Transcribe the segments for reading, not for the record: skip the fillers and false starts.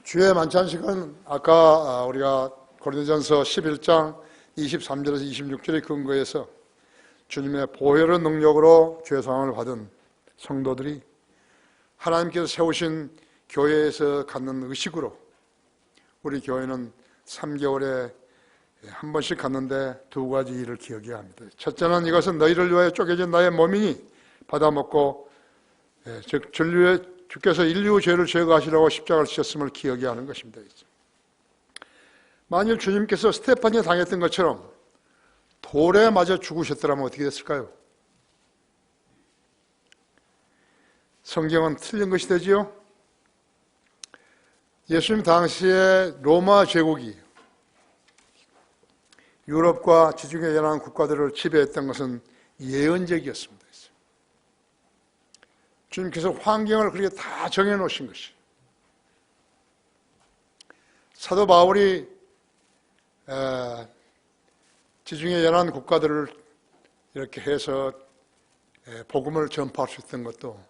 주의 만찬식은 아까 우리가 고린도전서 11장 23절에서 26절의 근거에서 주님의 보혈의 능력으로 죄사함을 받은 성도들이 하나님께서 세우신 교회에서 갖는 의식으로 우리 교회는 3개월에 한 번씩 갖는데 두 가지 일을 기억해야 합니다. 첫째는 이것은 너희를 위하여 쪼개진 나의 몸이니 받아먹고 즉 주께서 인류 죄를 제거하시려고 십자가를 지셨음을 기억해야 하는 것입니다. 만일 주님께서 스테판이 당했던 것처럼 돌에 맞아 죽으셨더라면 어떻게 됐을까요? 성경은 틀린 것이 되지요. 예수님 당시에 로마 제국이 유럽과 지중해 연안 국가들을 지배했던 것은 예언적이었습니다. 주님께서 환경을 그렇게 다 정해놓으신 것이. 사도 바울이 지중해 연안 국가들을 이렇게 해서 복음을 전파할 수 있던 것도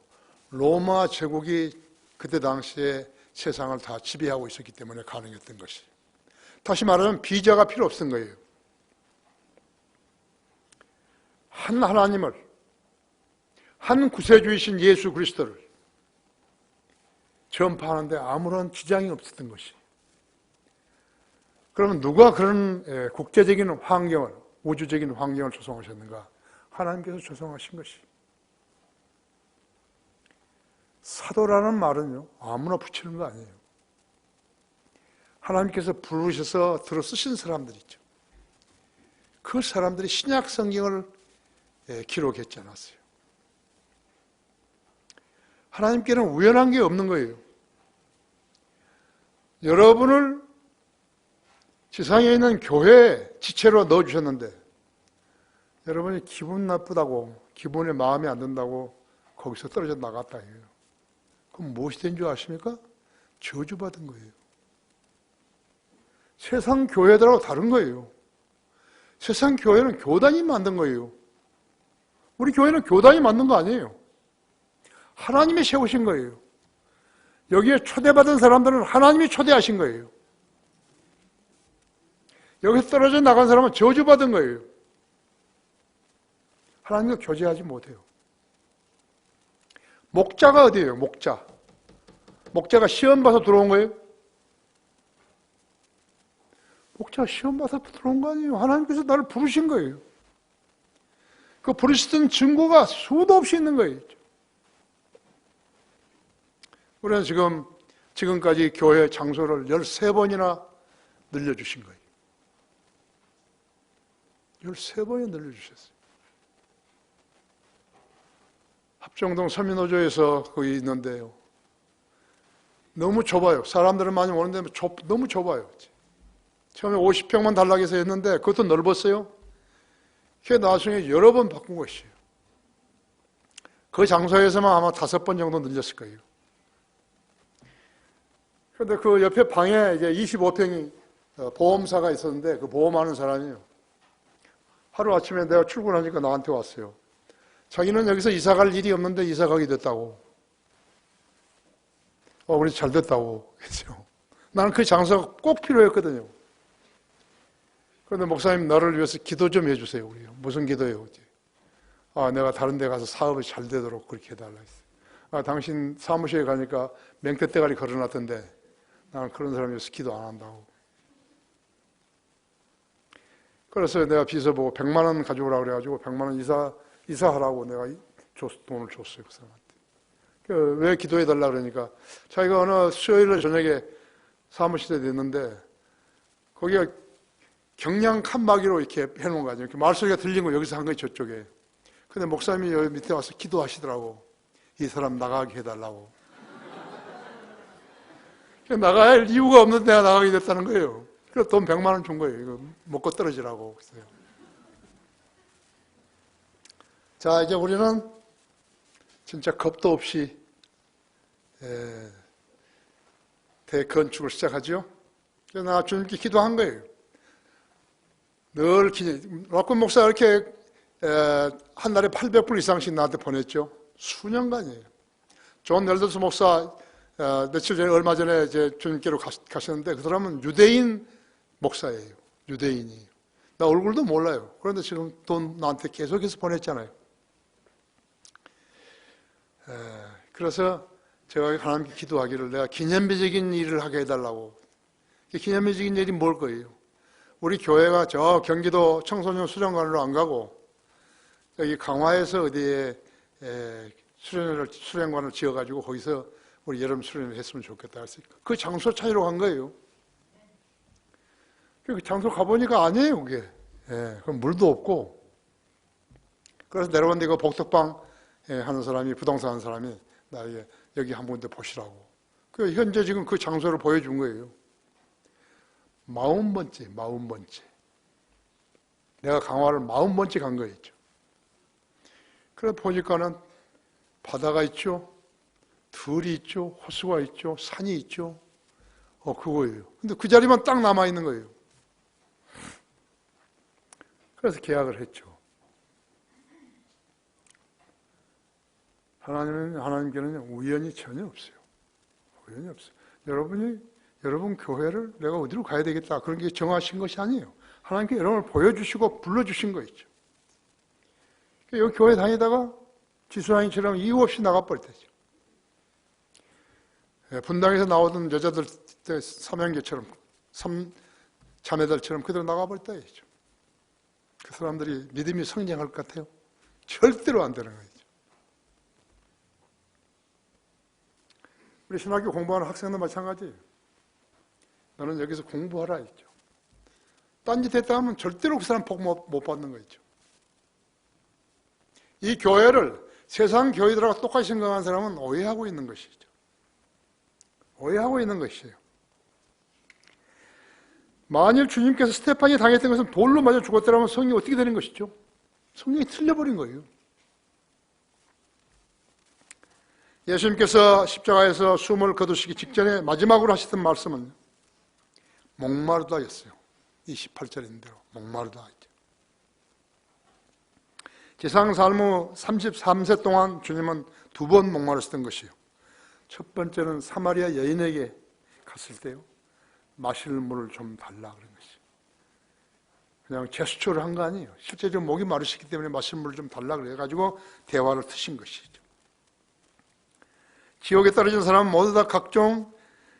로마 제국이 그때 당시에 세상을 다 지배하고 있었기 때문에 가능했던 것이. 다시 말하면 비자가 필요 없던 거예요. 한 하나님을, 한 구세주이신 예수 그리스도를 전파하는데 아무런 지장이 없었던 것이. 그러면 누가 그런 국제적인 환경을, 우주적인 환경을 조성하셨는가? 하나님께서 조성하신 것이. 사도라는 말은요, 아무나 붙이는 거 아니에요. 하나님께서 부르셔서 들어 쓰신 사람들 있죠. 그 사람들이 신약 성경을 기록했지 않았어요. 하나님께는 우연한 게 없는 거예요. 여러분을 지상에 있는 교회에 지체로 넣어주셨는데 여러분이 기분 나쁘다고, 기분에 마음에 안 든다고 거기서 떨어져 나갔다 해요. 그럼 무엇이 된 줄 아십니까? 저주받은 거예요. 세상 교회들하고 다른 거예요. 세상 교회는 교단이 만든 거예요. 우리 교회는 교단이 만든 거 아니에요. 하나님이 세우신 거예요. 여기에 초대받은 사람들은 하나님이 초대하신 거예요. 여기서 떨어져 나간 사람은 저주받은 거예요. 하나님과 교제하지 못해요. 목자가 어디예요? 목자. 목자가 시험 봐서 들어온 거예요? 목자가 시험 봐서 들어온 거 아니에요. 하나님께서 나를 부르신 거예요. 그 부르시던 증거가 수도 없이 있는 거예요. 우리는 지금까지 교회 장소를 13번이나 늘려주신 거예요. 13번이나 늘려주셨어요. 합정동 서민호조에서 거기 있는데요. 너무 좁아요. 사람들은 많이 오는데 너무 좁아요. 처음에 50평만 달라고 해서 했는데 그것도 넓었어요. 그게 나중에 여러 번 바꾼 것이에요. 그 장소에서만 아마 5번 정도 늘렸을 거예요. 그런데 그 옆에 방에 이제 25평이 보험사가 있었는데 그 보험하는 사람이에요. 하루 아침에 내가 출근하니까 나한테 왔어요. 자기는 여기서 이사 갈 일이 없는데 이사 가게 됐다고. 우리 잘 됐다고 했죠. 나는 그 장소가 꼭 필요했거든요. 그런데 목사님 나를 위해서 기도 좀 해주세요. 우리 무슨 기도예요? 내가 다른 데 가서 사업이 잘 되도록 그렇게 해달라 했어요. 당신 사무실에 가니까 맹태대가리 걸어놨던데 나는 그런 사람 위해서 기도 안 한다고. 그래서 내가 비서 보고 100만 원 가져오라고 그래가지고 100만 원 이사하라고 내가 돈을 줬어요. 그 사람한테. 왜 기도해달라 그러니까 자기가 어느 수요일 저녁에 사무실에 됐는데 거기가 경량 칸막이로 이렇게 해놓은 거 아니에요. 이렇게 말소리가 들린 거 여기서 한 거예요. 저쪽에. 근데 목사님이 여기 밑에 와서 기도하시더라고. 이 사람 나가게 해달라고. 나가야 할 이유가 없는데 내가 나가게 됐다는 거예요. 그래서 돈 100만 원 준 거예요. 이거 먹고 떨어지라고. 자, 이제 우리는 진짜 겁도 없이 대건축을 시작하죠. 그래서 나 주님께 기도한 거예요. 늘 락군 목사가 이렇게 한 달에 800불 이상씩 나한테 보냈죠. 수년간이에요. 존 넬더스 목사 며칠 전에 얼마 전에 이제 주님께로 가셨는데 그 사람은 유대인 목사예요. 유대인이에요. 나 얼굴도 몰라요. 그런데 지금 돈 나한테 계속해서 보냈잖아요. 그래서 제가 하나님께 기도하기를 내가 기념비적인 일을 하게 해달라고. 기념비적인 일이 뭘 거예요? 우리 교회가 저 경기도 청소년 수련관으로 안 가고 여기 강화에서 어디에 수련관을 지어가지고 거기서 우리 여름 수련을 했으면 좋겠다 했으니까 그 장소 찾으러 간 거예요. 그 장소 가보니까 아니에요, 그게. 그럼 물도 없고. 그래서 내려갔는데 그 복덕방 하는 사람이, 부동산 하는 사람이 나에게 여기 한 군데 보시라고. 그 현재 지금 그 장소를 보여준 거예요. 40번째. 내가 강화를 40번째 간 거였죠. 그래 보니까는 바다가 있죠. 들이 있죠. 호수가 있죠. 산이 있죠. 그거예요. 근데 그 자리만 딱 남아있는 거예요. 그래서 계약을 했죠. 하나님께는 우연이 전혀 없어요. 우연이 없어요. 여러분 교회를 내가 어디로 가야 되겠다. 그런 게 정하신 것이 아니에요. 하나님께 여러분을 보여주시고 불러주신 거 있죠. 여기 교회 다니다가 지수랑이처럼 이유 없이 나가버릴 때죠. 분당에서 나오던 여자들 삼형제처럼, 삼자매들처럼 그대로 나가버릴 때죠. 그 사람들이 믿음이 성장할 것 같아요? 절대로 안 되는 거죠. 우리 신학교 공부하는 학생도 마찬가지예요. 너는 여기서 공부하라 했죠. 딴짓 했다 하면 절대로 그 사람 복 못 받는 거 있죠. 이 교회를 세상 교회들하고 똑같이 생각하는 사람은 오해하고 있는 것이죠. 오해하고 있는 것이에요. 만일 주님께서 스테판이 당했던 것은 돌로 맞아 죽었더라면 성경이 어떻게 되는 것이죠? 성경이 틀려버린 거예요. 예수님께서 십자가에서 숨을 거두시기 직전에 마지막으로 하셨던 말씀은 목마르다 였어요. 28절인 대로 목마르다 했죠. 지상 삶의 33세 동안 주님은 2번 목마르셨던 것이에요. 첫 번째는 사마리아 여인에게 갔을 때요. 마실 물을 좀 달라 그런 것이에요. 그냥 제스처를 한 거 아니에요. 실제적으로 목이 마르셨기 때문에 마실 물을 좀 달라 그래가지고 대화를 트신 것이죠. 지옥에 떨어진 사람은 모두 다 각종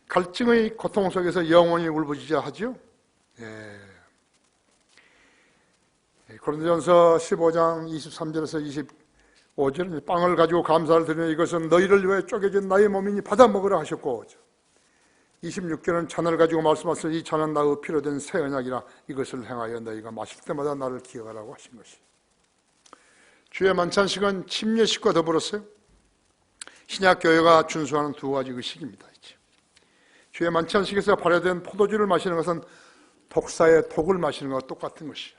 갈증의 고통 속에서 영원히 울부짖어야 하죠. 고린도전서 15장 23절에서 25절 빵을 가지고 감사를 드리며 이것은 너희를 위해 쪼개진 나의 몸이니 받아 먹으라 하셨고 26절은 잔을 가지고 말씀하셔서 이 잔은 나의 피로 된 새 언약이라 이것을 행하여 너희가 마실 때마다 나를 기억하라고 하신 것이. 주의 만찬식은 침례식과 더불었어요. 신약교회가 준수하는 2가지 의식입니다. 주의 만찬식에서 발효된 포도주를 마시는 것은 독사의 독을 마시는 것과 똑같은 것이에요.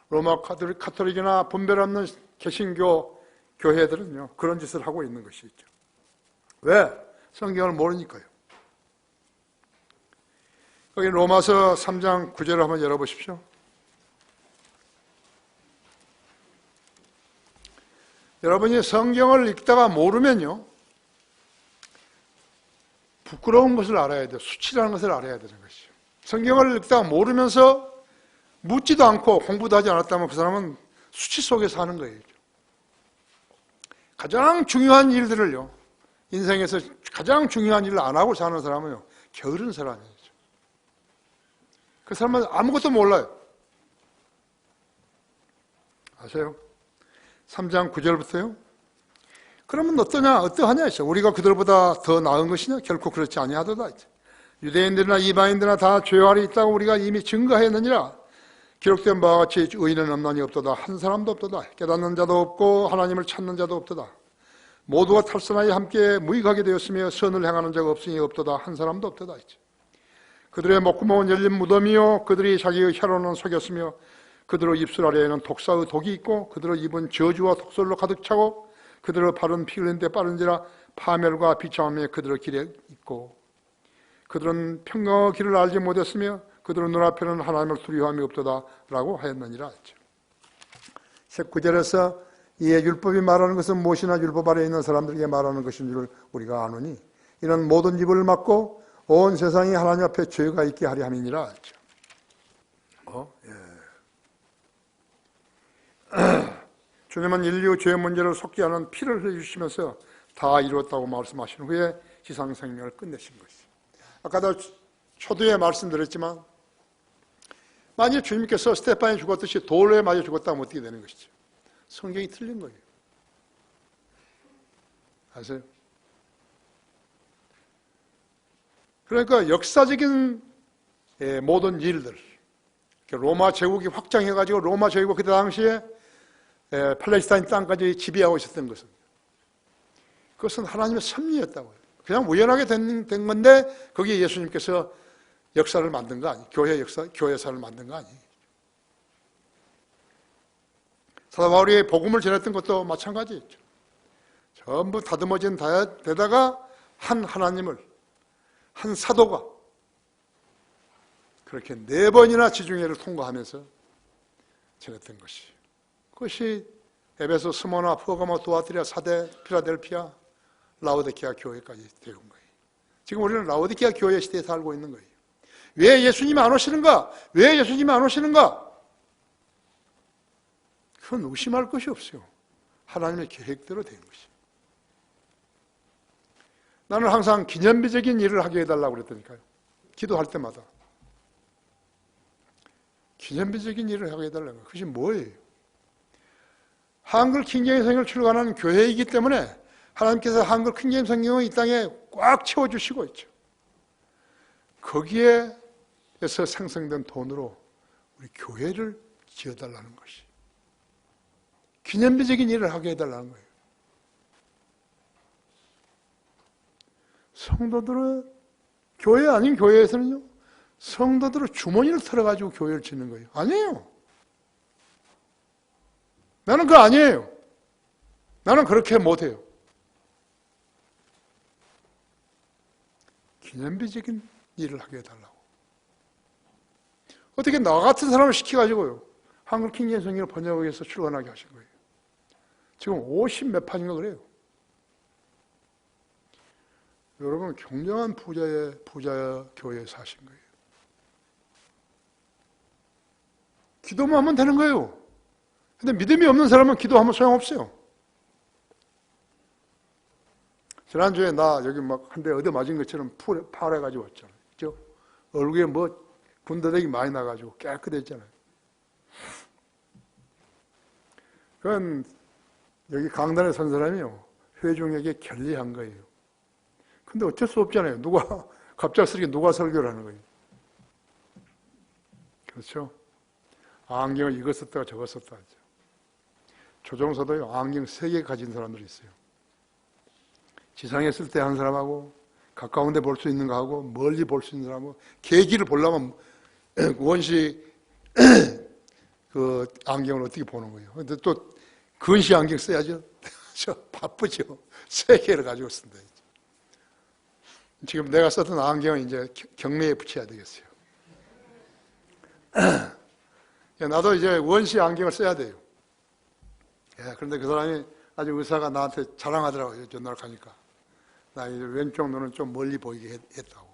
로마 카톨릭이나 분별 없는 개신교 교회들은요 그런 짓을 하고 있는 것이죠. 왜? 성경을 모르니까요. 여기 로마서 3장 9절을 한번 열어보십시오. 여러분이 성경을 읽다가 모르면요 부끄러운 것을 알아야 돼요. 수치라는 것을 알아야 되는 것이죠. 성경을 읽다가 모르면서 묻지도 않고 공부도 하지 않았다면 그 사람은 수치 속에 사는 거예요. 가장 중요한 일들을요 인생에서 가장 중요한 일을 안 하고 사는 사람은요 게으른 사람이에요. 그 사람은 아무것도 몰라요. 아세요? 3장 9절부터요. 그러면 어떠하냐 했죠. 우리가 그들보다 더 나은 것이냐? 결코 그렇지 아니하도다. 유대인들이나 이방인들이나 다 죄활이 있다고 우리가 이미 증거하였느니라. 기록된 바와 같이 의인은 없나니 없도다. 한 사람도 없도다. 깨닫는 자도 없고 하나님을 찾는 자도 없도다. 모두가 탈선하여 함께 무익하게 되었으며 선을 행하는 자가 없으니 없도다. 한 사람도 없도다. 그들의 목구멍은 열린 무덤이요 그들이 자기의 혀로는 속였으며 그들의 입술 아래에는 독사의 독이 있고 그들의 입은 저주와 독설로 가득 차고 그들의 발은 피 흘리는 데 빠른지라 파멸과 비참함에 그들의 길에 있고 그들은 평강의 길을 알지 못했으며 그들의 눈앞에는 하나님을 두려워함이 없도다 라고 하였느니라 했죠. 19절에서 이에 율법이 말하는 것은 무엇이나 율법 아래 있는 사람들에게 말하는 것인 줄 우리가 아노니 이는 모든 입을 막고 온 세상이 하나님 앞에 죄가 있게 하려 함이니라 했죠. 주님은 인류 죄 문제를 속죄하는 피를 흘려주시면서 다 이루었다고 말씀하신 후에 지상 생명을 끝내신 것이죠. 아까도 초두에 말씀드렸지만 만약 주님께서 스테판이 죽었듯이 돌에 맞아 죽었다면 어떻게 되는 것이죠? 성경이 틀린 거예요. 아세요? 그러니까 역사적인 모든 일들, 로마 제국이 확장해가지고 로마 제국 그때 당시에 팔레스타인 땅까지 지배하고 있었던 것은 그것은 하나님의 섭리였다고요. 그냥 우연하게 된 건데 거기에 예수님께서 역사를 만든 거 아니에요. 교회사를 만든 거 아니에요. 사도 바울이 복음을 전했던 것도 마찬가지였죠. 전부 다듬어진 데다가 한 하나님을, 한 사도가 그렇게 4번이나 지중해를 통과하면서 전했던 것이. 그것이 에베소, 스모나, 퍼가모, 두아티라, 사대, 필라델피아, 라오디게아 교회까지 되온 거예요. 지금 우리는 라오디게아 교회 시대에 살고 있는 거예요. 왜 예수님이 안 오시는가? 왜 예수님이 안 오시는가? 그건 의심할 것이 없어요. 하나님의 계획대로 된 것이. 나는 항상 기념비적인 일을 하게 해달라고 그랬다니까요. 기도할 때마다. 기념비적인 일을 하게 해달라는 거예요. 그것이 뭐예요? 한글 킹제임 성경을 출간하는 교회이기 때문에 하나님께서 한글 킹제임 성경을 이 땅에 꽉 채워주시고 있죠. 거기에서 생성된 돈으로 우리 교회를 지어달라는 것이. 기념비적인 일을 하게 해달라는 거예요. 성도들은 교회 아닌 교회에서는요, 성도들은 주머니를 털어가지고 교회를 짓는 거예요. 아니에요. 나는 그거 아니에요. 나는 그렇게 못해요. 기념비적인 일을 하게 해달라고. 어떻게 나 같은 사람을 시켜가지고요, 한글 킹제임 성경을 번역하기 위해서 출간하게 하신 거예요. 지금 50몇 판인가 그래요. 여러분, 굉장한 부자의 교회에 사신 거예요. 기도만 하면 되는 거예요. 근데 믿음이 없는 사람은 기도하면 소용없어요. 지난주에 나 여기 막 한 대 얻어 맞은 것처럼 파래가지고 왔잖아요. 그죠? 얼굴에 뭐 군더더기 많이 나가지고 깨끗했잖아요. 그건 여기 강단에 선 사람이요, 회중에게 결리한 거예요. 근데 어쩔 수 없잖아요. 갑작스럽게 누가 설교를 하는 거예요. 그렇죠? 안경을 이거 썼다가 저거 썼다 하죠. 조종사도요, 안경 3개 가진 사람들이 있어요. 지상에 있을 때 한 사람하고, 가까운 데 볼 수 있는 거 하고, 멀리 볼 수 있는 사람하고, 계기를 보려면 원시 그 안경을 어떻게 보는 거예요. 근데 또 근시 안경 써야죠. 저 바쁘죠. 3개를 가지고 쓴다. 지금 내가 썼던 안경은 이제 경매에 붙여야 되겠어요. 나도 이제 원시 안경을 써야 돼요. 그런데 그 사람이 아주 의사가 나한테 자랑하더라고요. 전날 가니까. 나 이제 왼쪽 눈은 좀 멀리 보이게 했다고.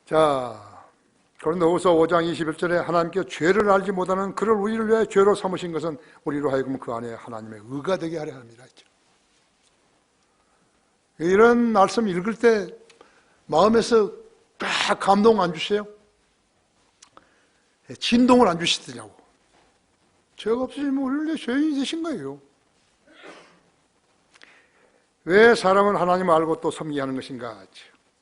자, 고린도후서 5장 21절에 하나님께 죄를 알지 못하는 그를 우리를 위해 죄로 삼으신 것은 우리로 하여금 그 안에 하나님의 의가 되게 하려 합니다. 이런 말씀 읽을 때 마음에서 딱 감동 안 주세요? 진동을 안 주시더냐고. 죄가 없으시면 우리를 위해 죄인이 되신 거예요. 왜 사람은 하나님을 알고 또 섬기하는 것인가?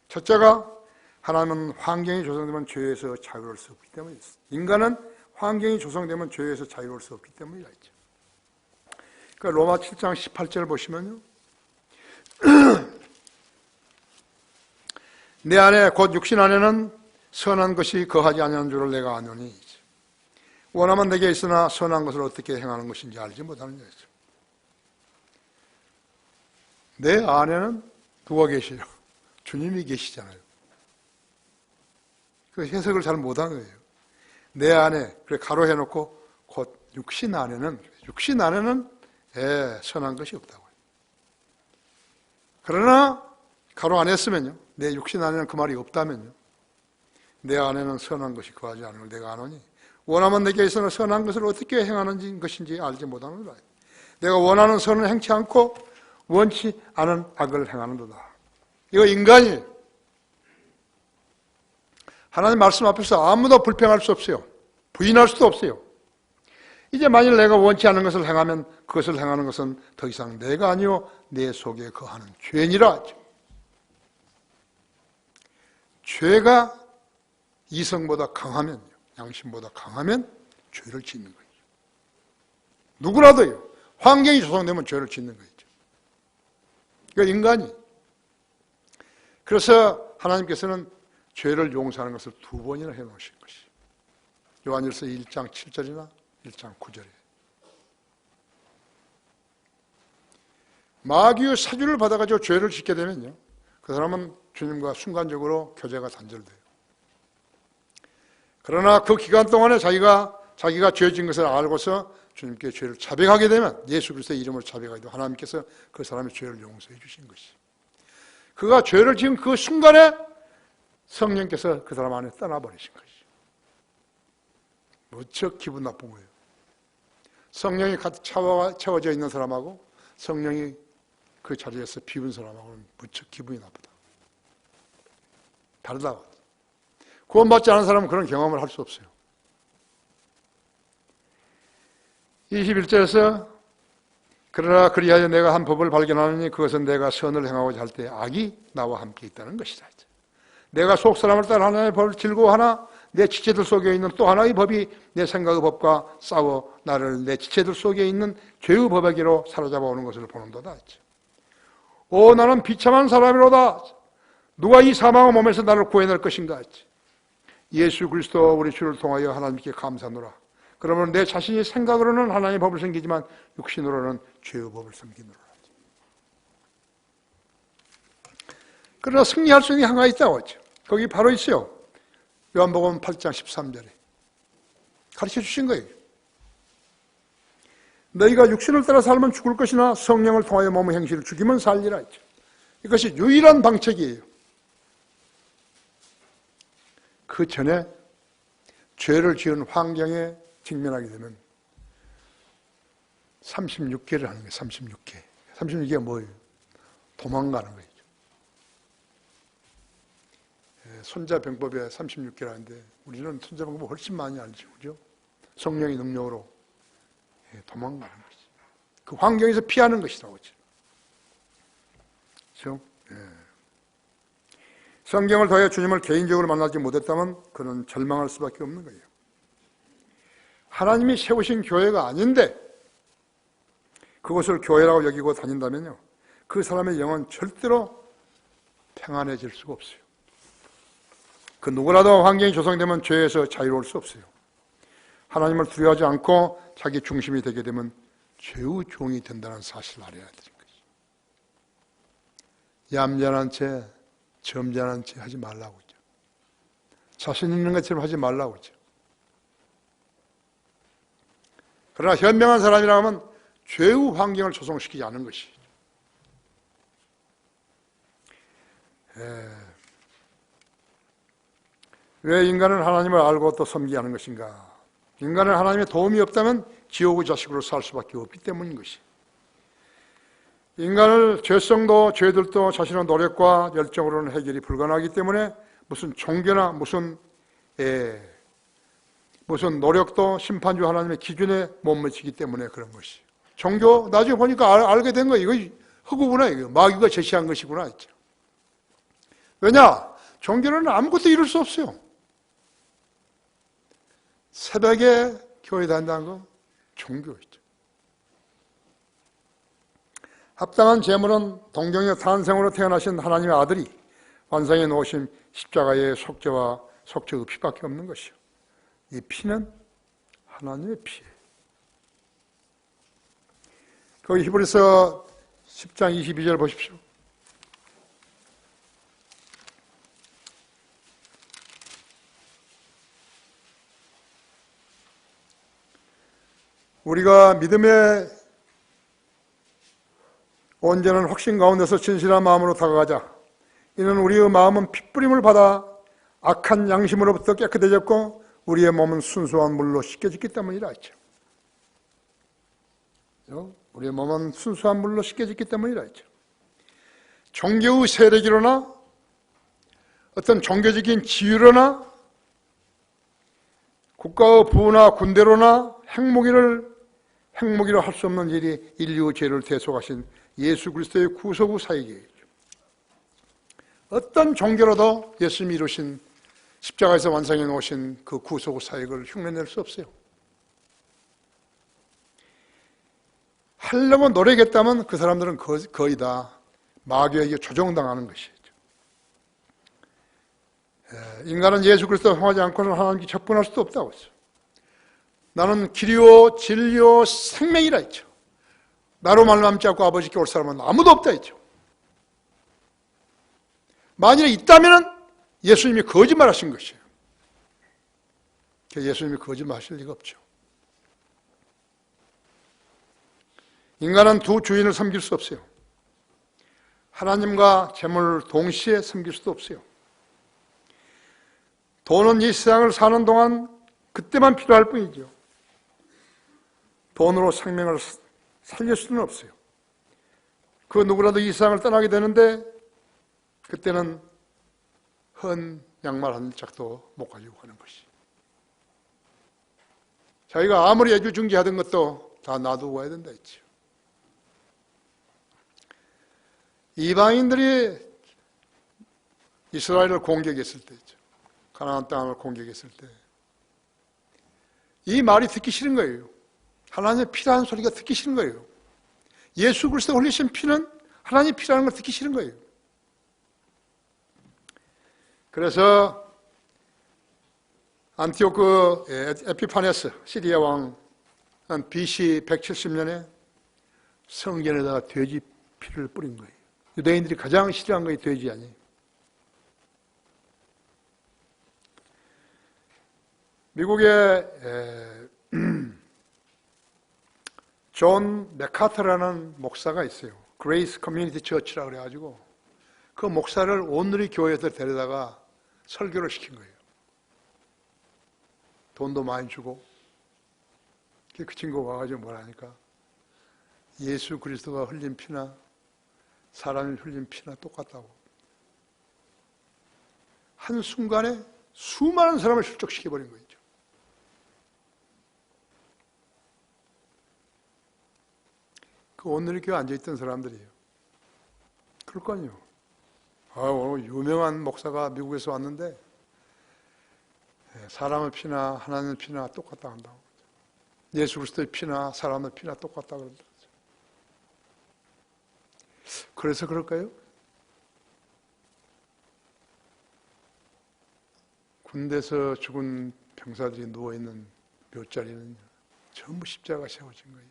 첫째가 하나님은 환경이 조성되면 죄에서 자유로울 수 없기 때문이다. 인간은 환경이 조성되면 죄에서 자유로울 수 없기 때문이다. 그러니까 로마 7장 18절 보시면요, 내 안에 곧 육신 안에는 선한 것이 거하지 아니하는 줄을 내가 아노니 원하면 내게 있으나 선한 것을 어떻게 행하는 것인지 알지 못하는 자이죠. 내 안에는 누가 계세요? 주님이 계시잖아요. 그 해석을 잘 못한 거예요. 내 안에, 그래 가로해놓고 곧 육신 안에는 선한 것이 없다고요. 그러나 가로 안 했으면요, 내 육신 안에는 그 말이 없다면요, 내 안에는 선한 것이 거하지 않은 걸 내가 아노니 원하면 내게 있어서 선한 것을 어떻게 행하는 것인지 알지 못하느라. 내가 원하는 선을 행치 않고 원치 않은 악을 행하는도다. 이거 인간이 하나님 말씀 앞에서 아무도 불평할 수 없어요. 부인할 수도 없어요. 이제 만일 내가 원치 않은 것을 행하면 그것을 행하는 것은 더 이상 내가 아니요 내 속에 거하는 죄니라 하죠. 죄가 이성보다 강하면, 양심보다 강하면 죄를 짓는 거예요. 누구라도요. 환경이 조성되면 죄를 짓는 거죠. 그러니까 인간이. 그래서 하나님께서는 죄를 용서하는 것을 2번이나 해놓으신 것이에요. 요한일서 1장 7절이나 1장 9절에. 마귀의 사주를 받아가지고 죄를 짓게 되면요, 그 사람은 주님과 순간적으로 교제가 단절돼요. 그러나 그 기간 동안에 자기가 죄 지은 것을 알고서 주님께 죄를 자백하게 되면, 예수 그리스도의 이름으로 자백하게 되면 하나님께서 그 사람의 죄를 용서해 주신 것이에요. 그가 죄를 지은 그 순간에 성령께서 그 사람 안에 떠나버리신 것이죠. 무척 기분 나쁜 거예요. 성령이 가득 채워져 있는 사람하고 성령이 그 자리에서 비운 사람하고는 무척 기분이 나쁘다. 다르다고. 구원받지 않은 사람은 그런 경험을 할 수 없어요. 21절에서 그러나 그리하여 내가 한 법을 발견하느니 그것은 내가 선을 행하고자 할 때 악이 나와 함께 있다는 것이다. 내가 속사람을 따라 하나님의 법을 즐거워하나 내 지체들 속에 있는 또 하나의 법이 내 생각의 법과 싸워 나를 내 지체들 속에 있는 죄의 법에게로 사로잡아오는 것을 보는도다. 오 나는 비참한 사람이로다. 누가 이 사망의 몸에서 나를 구해낼 것인가. 예수 그리스도 우리 주를 통하여 하나님께 감사하노라. 그러면 내 자신이 생각으로는 하나님의 법을 섬기지만 육신으로는 죄의 법을 섬기노라. 그러나 승리할 수 있는 게 하나 있다고 하죠. 거기 바로 있어요. 요한복음 8장 13절에 가르쳐 주신 거예요. 너희가 육신을 따라 살면 죽을 것이나 성령을 통하여 몸의 행실을 죽이면 살리라 했죠. 이것이 유일한 방책이에요. 그 전에 죄를 지은 환경에 직면하게 되면 36개를 하는 거예요. 36개. 36개가 뭐예요? 도망가는 거예요. 손자병법에 36개라는데 우리는 손자병법 훨씬 많이 알죠. 그죠? 성령의 능력으로 도망가는 거지. 그 환경에서 피하는 것이라고 하죠. 그렇죠? 성경을 더해 주님을 개인적으로 만나지 못했다면 그는 절망할 수밖에 없는 거예요. 하나님이 세우신 교회가 아닌데 그것을 교회라고 여기고 다닌다면요, 그 사람의 영은 절대로 평안해질 수가 없어요. 그 누구라도 환경이 조성되면 죄에서 자유로울 수 없어요. 하나님을 두려워하지 않고 자기 중심이 되게 되면 죄의 종이 된다는 사실을 알아야 되는 거죠. 얌전한 채, 점잖은 채 하지 말라고 하죠. 자신 있는 것처럼 하지 말라고 하죠. 그러나 현명한 사람이라 하면 죄의 환경을 조성시키지 않은 것이죠. 왜 인간은 하나님을 알고 또 섬기지 않은 것인가? 인간은 하나님의 도움이 없다면 지옥의 자식으로 살 수밖에 없기 때문인 것이. 인간을 죄성도 죄들도 자신의 노력과 열정으로는 해결이 불가능하기 때문에 무슨 종교나 무슨 노력도 심판주 하나님의 기준에 못 미치기 때문에 그런 것이. 종교 나중에 보니까 알게 된 거예요. 이거 허구구나. 이거 마귀가 제시한 것이구나 했죠. 왜냐? 종교는 아무것도 이룰 수 없어요. 새벽에 교회 다닌다는 건 종교이죠. 합당한 제물은 동정의 탄생으로 태어나신 하나님의 아들이 환상에 놓으신 십자가의 속죄와 속죄의 피밖에 없는 것이요. 이 피는 하나님의 피예요. 거기 히브리서 10장 22절 보십시오. 우리가 믿음의 온전한 확신 가운데서 진실한 마음으로 다가가자. 이는 우리의 마음은 핏부림을 받아 악한 양심으로부터 깨끗해졌고 우리의 몸은 순수한 물로 씻겨졌기 때문이라 했죠. 우리의 몸은 순수한 물로 씻겨졌기 때문이라 했죠. 종교의 세력이로나 어떤 종교적인 지위로나 국가의 부나 군대로나 행목이라 할 수 없는 일이 인류의 죄를 대속하신 예수 그리스도의 구속 후 사역이에요. 어떤 종교로도 예수님이 이루신 십자가에서 완성해 놓으신 그 구속 후 사역을 흉내낼 수 없어요. 하려고 노력했다면 그 사람들은 거의 다 마귀에게 조종당하는 것이죠. 인간은 예수 그리스도를 통하지 않고는 하나님께 접근할 수도 없다고 했어요. 나는 길이요 진리요 생명이라 했죠. 나로 말미암지 않고 아버지께 올 사람은 아무도 없다 했죠. 만일에 있다면 예수님이 거짓말하신 것이에요. 예수님이 거짓말하실 리가 없죠. 인간은 두 주인을 섬길 수 없어요. 하나님과 재물을 동시에 섬길 수도 없어요. 돈은 이 세상을 사는 동안 그때만 필요할 뿐이죠. 돈으로 생명을 살릴 수는 없어요. 그 누구라도 이 세상을 떠나게 되는데 그때는 헌 양말 한 짝도 못 가지고 가는 것이. 자기가 아무리 애주중지하던 것도 다 놔두고 가야 된다 했죠. 이방인들이 이스라엘을 공격했을 때죠. 가나안 땅을 공격했을 때 이 말이 듣기 싫은 거예요. 하나님의 피라는 소리가 듣기 싫은 거예요. 예수 그리스도 흘리신 피는 하나님의 피라는 걸 듣기 싫은 거예요. 그래서 안티오크 에피파네스 시리아 왕은 BC 170년에 성전에다가 돼지 피를 뿌린 거예요. 유대인들이 가장 싫어한 것이 돼지 아니에요. 미국의 존 맥카터라는 목사가 있어요. 그레이스 커뮤니티 처치라고 그래가지고 그 목사를 온누리 교회에서 데려다가 설교를 시킨 거예요. 돈도 많이 주고. 그 친구가 와가지고 뭐라니까 예수 그리스도가 흘린 피나 사람이 흘린 피나 똑같다고. 한순간에 수많은 사람을 실족시켜버린 거죠. 그 오늘의 교회 앉아있던 사람들이에요. 그럴 거 아니에요. 오늘 유명한 목사가 미국에서 왔는데 사람의 피나 하나님의 피나 똑같다 한다고. 예수 그리스도의 피나 사람의 피나 똑같다 그런다. 그래서 그럴까요? 군대에서 죽은 병사들이 누워있는 묘자리는 전부 십자가가 세워진 거예요.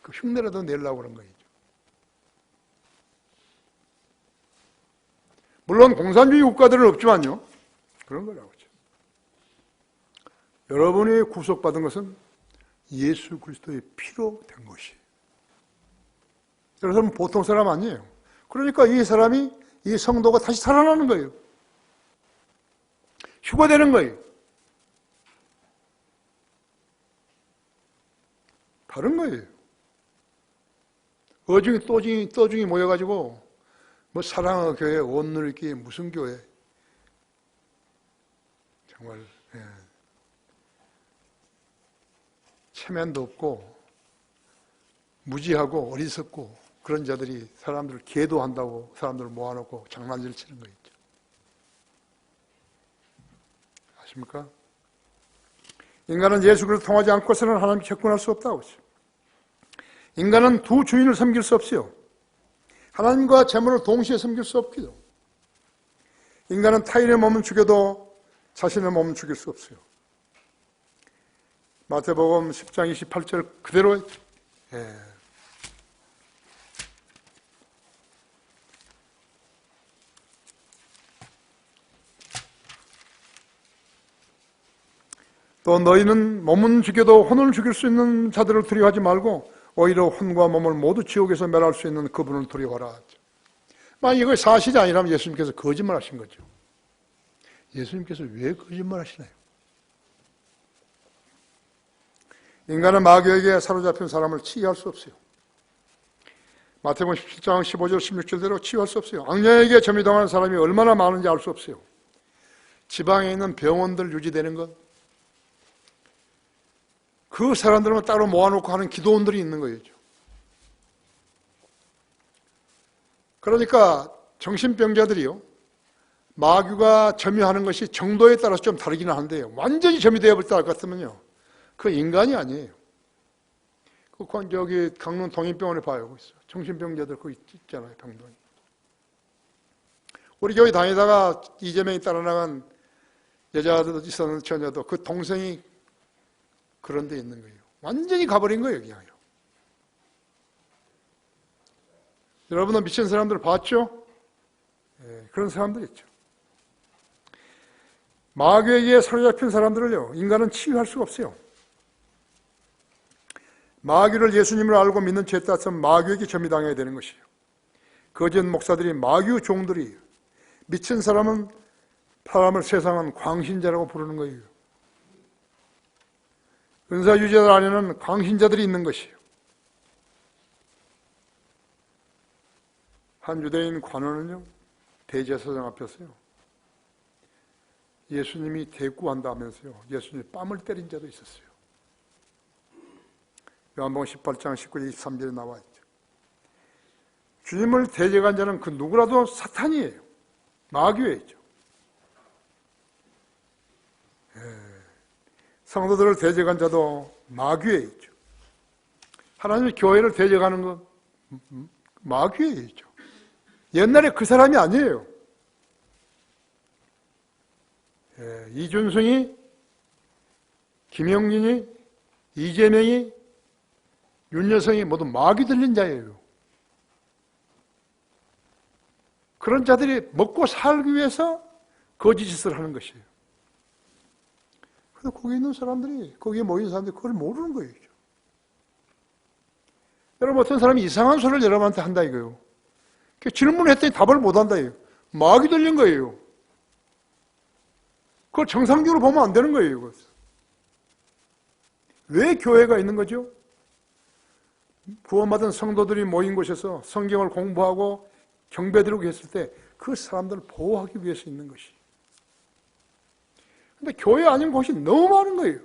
그 흉내라도 내려고 그런 거예요. 물론 공산주의 국가들은 없지만요. 그런 거라고 하죠. 여러분이 구속받은 것은 예수 그리스도의 피로 된 것이에요. 그래서 보통 사람 아니에요. 그러니까 이 사람이, 이 성도가 다시 살아나는 거예요. 휴가되는 거예요. 다른 거예요. 어중이 떠중이 모여가지고 뭐 사랑의 교회, 온누리 교회, 무슨 교회. 정말 체면도 없고 무지하고 어리석고 그런 자들이 사람들을 계도한다고 사람들을 모아놓고 장난질 치는 거 있죠. 아십니까? 인간은 예수 그리스도를 통하지 않고서는 하나님께 접근할 수 없다고 했죠. 인간은 두 주인을 섬길 수 없어요. 하나님과 재물을 동시에 섬길 수 없기도. 인간은 타인의 몸은 죽여도 자신의 몸은 죽일 수 없어요. 마태복음 10장 28절 그대로 또 너희는 몸은 죽여도 혼을 죽일 수 있는 자들을 두려워하지 말고 오히려 혼과 몸을 모두 지옥에서 멸할 수 있는 그분을 두려워하라. 만약 이거 사실이 아니라면 예수님께서 거짓말하신 거죠. 예수님께서 왜 거짓말하시나요? 인간은 마귀에게 사로잡힌 사람을 치유할 수 없어요. 마태복음 17장 15절 16절대로 치유할 수 없어요. 악령에게 점유당하는 사람이 얼마나 많은지 알 수 없어요. 지방에 있는 병원들 유지되는 것, 그 사람들만 따로 모아놓고 하는 기도원들이 있는 거예요. 그러니까 정신병자들이요, 마귀가 점유하는 것이 정도에 따라서 좀 다르기는 한데요, 완전히 점유되어 버릴 것 같으면요, 그 인간이 아니에요. 저기 강릉 동인병원에 봐요. 정신병자들 거기 있잖아요, 병동이. 우리 교회 다니다가 이재명이 따라 나간 여자도 있었는데, 처녀도 그 동생이 그런 데 있는 거예요. 완전히 가버린 거예요, 그냥요. 여러분은 미친 사람들 봤죠? 네, 그런 사람들 있죠. 마귀에게 사로잡힌 사람들을요, 인간은 치유할 수가 없어요. 마귀를 예수님을 알고 믿는 죄에 따라서 마귀에게 점유당해야 되는 것이에요. 거짓 목사들이 마귀의 종들이에요. 미친 사람은 사람을 세상은 광신자라고 부르는 거예요. 은사유지자들 안에는 광신자들이 있는 것이에요. 한 유대인 관원은요, 대제사장 앞에서요, 예수님이 대꾸한다면서요, 예수님이 뺨을 때린 자도 있었어요. 요한복음 18장 19절 23절에 나와 있죠. 주님을 대적한 자는 그 누구라도 사탄이에요. 마귀예요. 성도들을 대적한 자도 마귀예요. 하나님의 교회를 대적하는 건 마귀예요. 옛날에 그 사람이 아니에요. 이준승이, 김영진이, 이재명이, 윤여성이 모두 마귀 들린 자예요. 그런 자들이 먹고 살기 위해서 거짓짓을 하는 것이에요. 그런데 거기 있는 사람들이, 거기에 모인 사람들이 그걸 모르는 거예요. 여러분, 어떤 사람이 이상한 소리를 여러분한테 한다 이거예요. 질문을 했더니 답을 못 한다 이거예요. 마귀 들린 거예요. 그걸 정상적으로 보면 안 되는 거예요. 그것은. 왜 교회가 있는 거죠? 구원받은 성도들이 모인 곳에서 성경을 공부하고 경배드리고 했을 때 그 사람들을 보호하기 위해서 있는 것이. 근데 교회 아닌 곳이 너무 많은 거예요.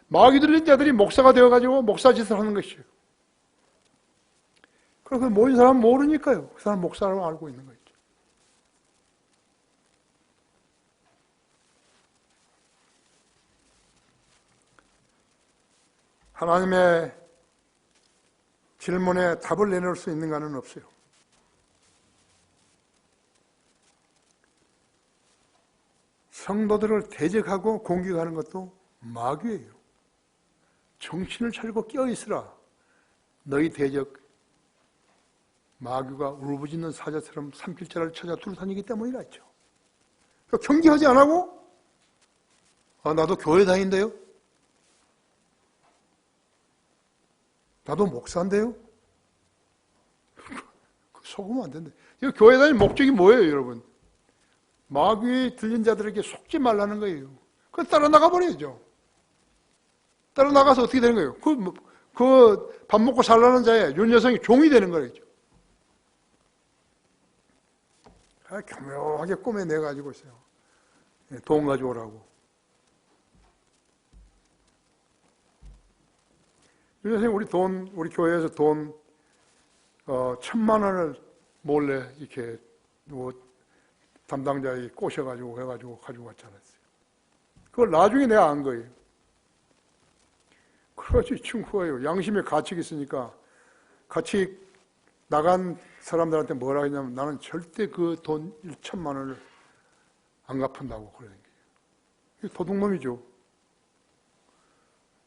마귀 들린 자들이 목사가 되어가지고 목사짓을 하는 것이에요. 그래서 모인 사람은 모르니까요. 그 사람 목사라고 알고 있는 거죠. 하나님의 질문에 답을 내놓을 수 있는가는 없어요. 성도들을 대적하고 공격하는 것도 마귀예요. 정신을 차리고 깨어있으라. 너희 대적 마귀가 울부짖는 사자처럼 산길자를 찾아 두루다니기 때문이라 했죠. 경계하지 안 하고 나도 교회 다닌대요. 나도 목사인데요. 속으면 안 된다. 이 교회 다니는 목적이 뭐예요, 여러분? 마귀에 들린 자들에게 속지 말라는 거예요. 그걸 따라 나가 버려야죠. 따라 나가서 어떻게 되는 거예요? 그 밥 먹고 살라는 자의 윤여성이 종이 되는 거죠. 교묘하게 꿈에 내가지고 있어요. 돈 가져오라고. 윤여성이 우리 교회에서 돈 1,000만 원을 몰래 이렇게 담당자에 꼬셔가지고 해가지고 가지고 왔잖아요. 그걸 나중에 내가 안 거예요. 그렇지, 친구예요. 양심의 가책이 있으니까 같이 나간 사람들한테 뭐라 했냐면 나는 절대 그 돈 1,000만 원을 안 갚은다고 그러는 거예요. 이게 도둑놈이죠.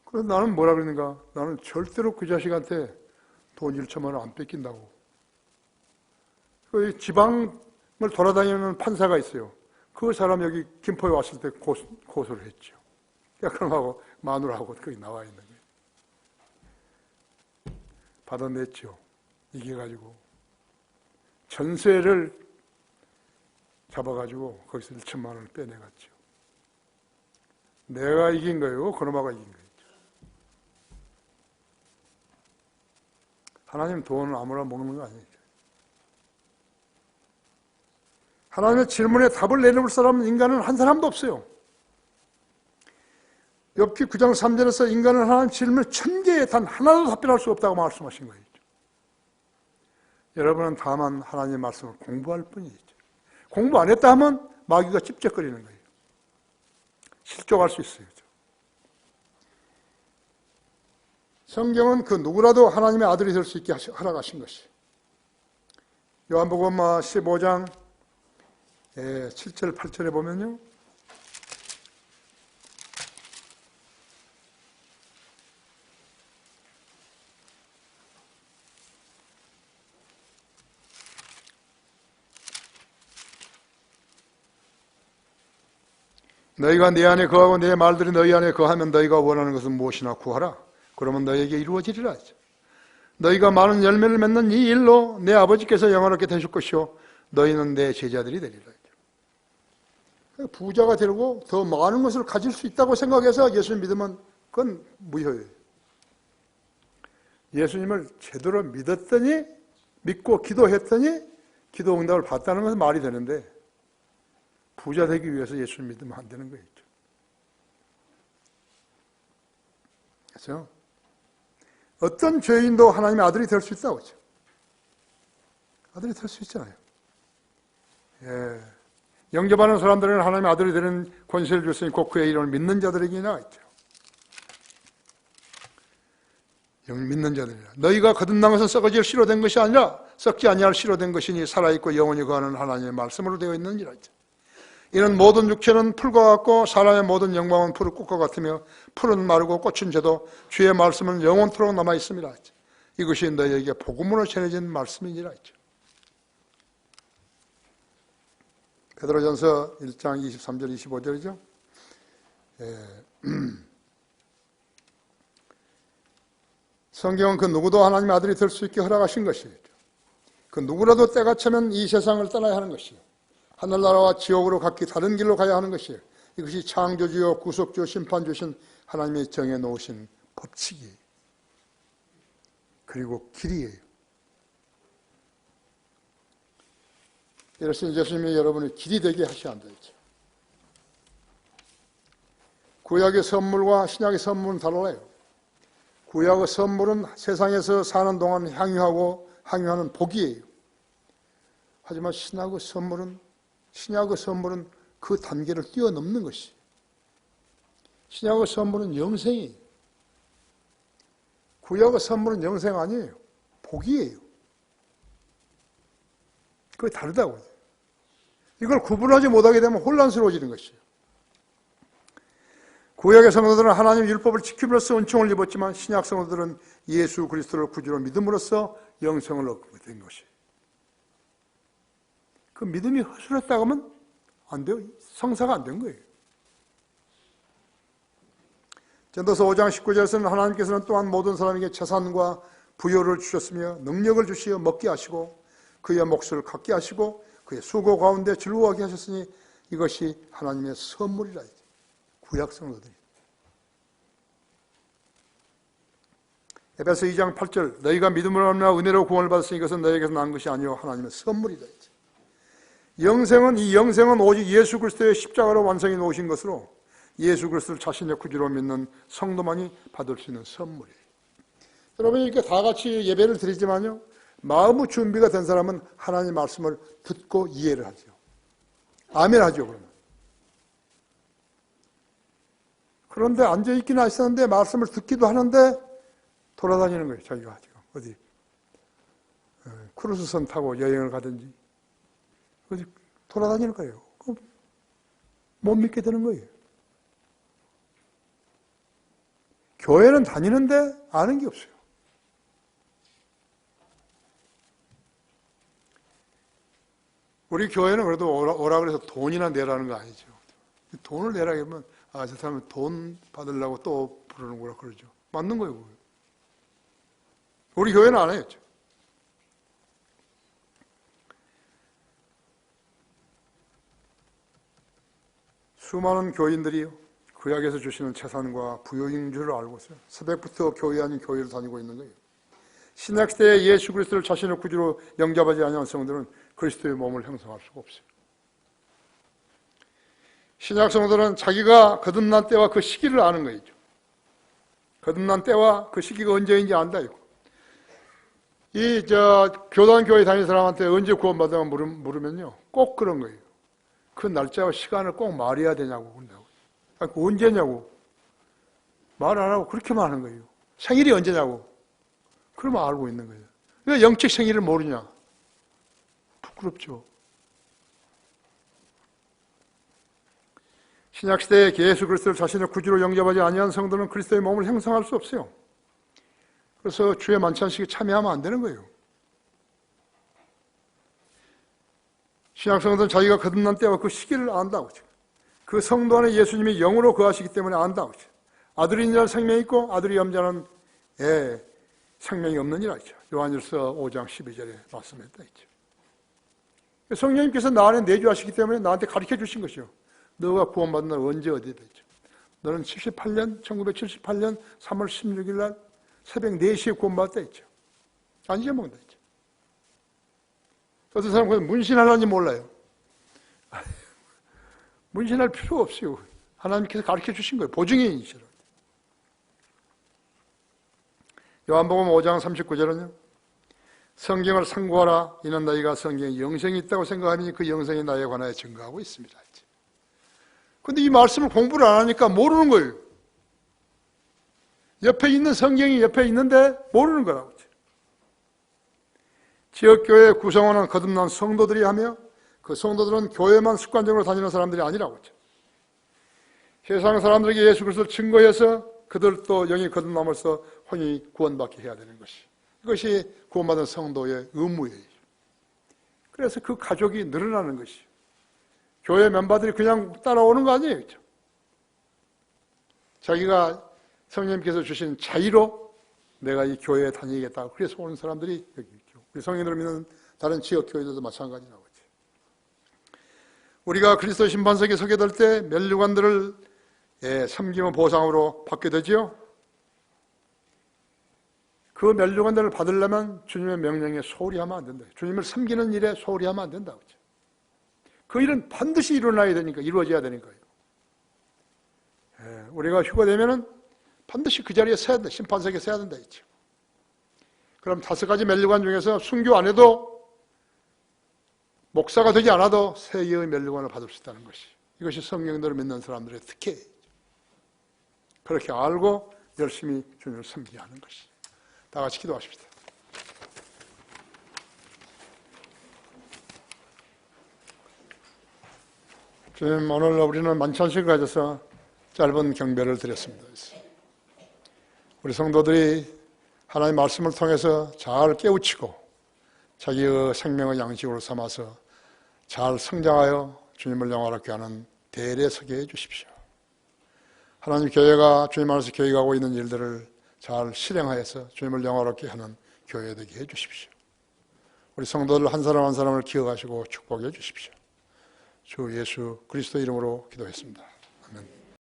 그래서 나는 뭐라 그러는가? 나는 절대로 그 자식한테 돈 1,000만 원 안 뺏긴다고. 그 지방을 돌아다니는 판사가 있어요. 그 사람 여기 김포에 왔을 때 고소를 했죠. 그럼하고 마누라하고 거기 나와 있는 거예요. 받아냈죠. 이겨가지고 전세를 잡아가지고 거기서 1천만 원을 빼내갔죠. 내가 이긴 거예요? 그놈아가 이긴 거예요. 하나님 돈을 아무나 먹는 거 아니에요. 하나님의 질문에 답을 내놓을 사람은 인간은 한 사람도 없어요. 욥기 9장 3절에서 인간은 하나님 질문 1000개에 단 하나도 답변할 수 없다고 말씀하신 거예요. 여러분은 다만 하나님의 말씀을 공부할 뿐이죠. 공부 안 했다 하면 마귀가 찝쩍거리는 거예요. 실족할 수 있어요. 성경은 그 누구라도 하나님의 아들이 될 수 있게 허락하신 것이. 요한복음 15장 7절 8절에 보면요. 너희가 내 안에 거하고 내 말들이 너희 안에 거하면 너희가 원하는 것은 무엇이나 구하라. 그러면 너희에게 이루어지리라. 너희가 많은 열매를 맺는 이 일로 내 아버지께서 영화롭게 되실 것이요 너희는 내 제자들이 되리라. 부자가 되고 더 많은 것을 가질 수 있다고 생각해서 예수님 믿으면 그건 무효예요. 예수님을 제대로 믿었더니 믿고 기도했더니 기도 응답을 받다는 것은 말이 되는데 부자 되기 위해서 예수님 믿으면 안 되는 거예요. 그렇죠? 어떤 죄인도 하나님의 아들이 될 수 있다고 하죠. 아들이 될 수 있잖아요. 예. 영접하는 사람들은 하나님의 아들이 되는 권세를 줬으니 곧 그의 이름을 믿는 자들에게 나와 있죠. 믿는 자들이라. 너희가 거듭난 것은 썩어질 씨로 된 것이 아니라 썩지 아니할 씨로 된 것이니 살아있고 영원히 거하는 하나님의 말씀으로 되어 있느니라. 이는 모든 육체는 풀과 같고 사람의 모든 영광은 푸른 꽃과 같으며 풀은 마르고 꽃은 져도 주의 말씀은 영원토록 남아 있습니다. 이것이 너희에게 복음으로 전해진 말씀이니라. 베드로전서 1장 23절 25절이죠. 성경은 그 누구도 하나님의 아들이 될 수 있게 허락하신 것이에요. 그 누구라도 때가 차면 이 세상을 떠나야 하는 것이에요. 하늘나라와 지옥으로 각기 다른 길로 가야 하는 것이에요. 이것이 창조주요 구속주 심판주신 하나님의 정해놓으신 법칙이에요. 그리고 길이에요. 이래서 예수님이 여러분의 길이 되게 하셔야 한다. 구약의 선물과 신약의 선물은 달라요. 구약의 선물은 세상에서 사는 동안 향유하는 복이에요. 하지만 신약의 선물은 그 단계를 뛰어넘는 것이에요. 신약의 선물은 영생이에요. 구약의 선물은 영생 아니에요. 복이에요. 그게 다르다고요. 이걸 구분하지 못하게 되면 혼란스러워지는 것이에요. 구약의 성도들은 하나님 율법을 지킴으로써 은총을 입었지만 신약 성도들은 예수 그리스도를 구주로 믿음으로써 영생을 얻게 된 것이에요. 그 믿음이 허술했다고 하면 안 돼요. 성사가 안 된 거예요. 전도서 5장 19절에서는 하나님께서는 또한 모든 사람에게 재산과 부여를 주셨으며 능력을 주시어 먹게 하시고 그의 몫을 갖게 하시고 그의 수고 가운데 즐거워하게 하셨으니 이것이 하나님의 선물이라. 구약 성도들이. 에베소 2장 8절 너희가 믿음으로 하나 은혜로 구원을 받았으니 이것은 너희에게서 난 것이 아니요 하나님의 선물이다. 이 영생은 오직 예수 그리스도의 십자가로 완성해 놓으신 것으로 예수 그리스도를 자신의 구주로 믿는 성도만이 받을 수 있는 선물이에요. 여러분이 이렇게 다 같이 예배를 드리지만요, 마음의 준비가 된 사람은 하나님의 말씀을 듣고 이해를 하죠. 아멘 하죠. 그런데 앉아있기는 하셨는데 말씀을 듣기도 하는데 돌아다니는 거예요. 자기가 지금 어디 크루즈선 타고 여행을 가든지 어디 돌아다니는 거예요. 못 믿게 되는 거예요. 교회는 다니는데 아는 게 없어요. 우리 교회는 그래도 오라 그래서 돈이나 내라는 거 아니죠. 돈을 내라 그러면 아, 저 사람은 돈 받으려고 또 부르는구나 그러죠. 맞는 거예요. 그거. 우리 교회는 안 해요. 수많은 교인들이요, 구약에서 주시는 재산과 부요인 줄 알고 있어요. 새벽부터 교회 아닌 교회를 다니고 있는 거예요. 신약시대에 예수 그리스도를 자신의 구주로 영접하지 아니한 성도들은 그리스도의 몸을 형성할 수가 없어요. 신약 성도들은 자기가 거듭난 때와 그 시기를 아는 거죠. 거듭난 때와 그 시기가 언제인지 안다 이거. 교단교회 다니는 사람한테 언제 구원받으면 물으면요, 꼭 그런 거예요. 그 날짜와 시간을 꼭 말해야 되냐고 그런다고. 아니, 그 언제냐고 말 안 하고 그렇게만 하는 거예요. 생일이 언제냐고 그러면 알고 있는 거예요. 왜 영적 생일을 모르냐? 부끄럽죠. 신약시대에 예수 그리스도를 자신의 구주로 영접하지 아니한 성도는 그리스도의 몸을 형성할 수 없어요. 그래서 주의 만찬식에 참여하면 안 되는 거예요. 신약 성도는 자기가 거듭난 때와 그 시기를 안다고. 그 성도 안에 예수님이 영으로 거하시기 때문에 안다고. 아들이 있는 자는 생명이 있고 아들이 없는 자는 생명이 없느니라 했죠. 요한일서 5장 12절에 말씀했다 했죠. 성령님께서 나 안에 내주하시기 때문에 나한테 가르쳐 주신 것이요. 너가 구원받은 날 언제 어디에 됐죠. 너는 1978년 3월 16일 날 새벽 4시에 구원받았다 했죠. 안 잊어먹는다 했죠. 어떤 사람은 문신하려는지 몰라요. 문신할 필요가 없어요. 하나님께서 가르쳐 주신 거예요. 보증인이시라. 요한복음 5장 39절은요. 성경을 상고하라. 이는 너희가 성경에 영생이 있다고 생각하니 그 영생이 나에 관하여 증거하고 있습니다. 그런데 이 말씀을 공부를 안 하니까 모르는 거예요. 옆에 있는 성경이 옆에 있는데 모르는 거라고. 지역교회 구성원은 거듭난 성도들이 하며 그 성도들은 교회만 습관적으로 다니는 사람들이 아니라고 했죠. 세상 사람들에게 예수 그리스도를 증거해서 그들도 영이 거듭남으로써 혼이 구원받게 해야 되는 것이, 이것이 구원받은 성도의 의무예요. 그래서 그 가족이 늘어나는 것이요. 교회 멤버들이 그냥 따라오는 거 아니에요. 그렇죠? 자기가 성령님께서 주신 자의로 내가 이 교회에 다니겠다. 그래서 오는 사람들이 여기 있죠. 우리 성령님을 믿는 다른 지역 교회들도 마찬가지라고 했죠. 우리가 그리스도 심판석에 서게 될 때 면류관들을 섬김의 보상으로 받게 되죠. 그 면류관들을 받으려면 주님의 명령에 소홀히 하면 안 된다. 주님을 섬기는 일에 소홀히 하면 안 된다고 했죠. 그 일은 반드시 일어나야 되니까, 이루어져야 되니까요. 우리가 휴가되면은 반드시 그 자리에 서야 된다. 심판석에 서야 된다 했죠. 그럼 5가지 면류관 중에서 순교 안 해도, 목사가 되지 않아도 세계의 면류관을 받을 수 있다는 것이, 이것이 성경들을 믿는 사람들의 특혜예요. 그렇게 알고 열심히 주님을 섬기게 하는 것이. 다 같이 기도하십시다. 주님, 오늘 우리는 만찬식을 가져서 짧은 경배를 드렸습니다. 우리 성도들이 하나님의 말씀을 통해서 잘 깨우치고 자기의 생명의 양식으로 삼아서 잘 성장하여 주님을 영화롭게 하는 대례에 서게 해주십시오. 하나님 교회가 주님 안에서 교육하고 있는 일들을 잘 실행하여서 주님을 영화롭게 하는 교회 되게 해주십시오. 우리 성도들 한 사람 한 사람을 기억하시고 축복해 주십시오. 주 예수 그리스도 이름으로 기도했습니다. 아멘.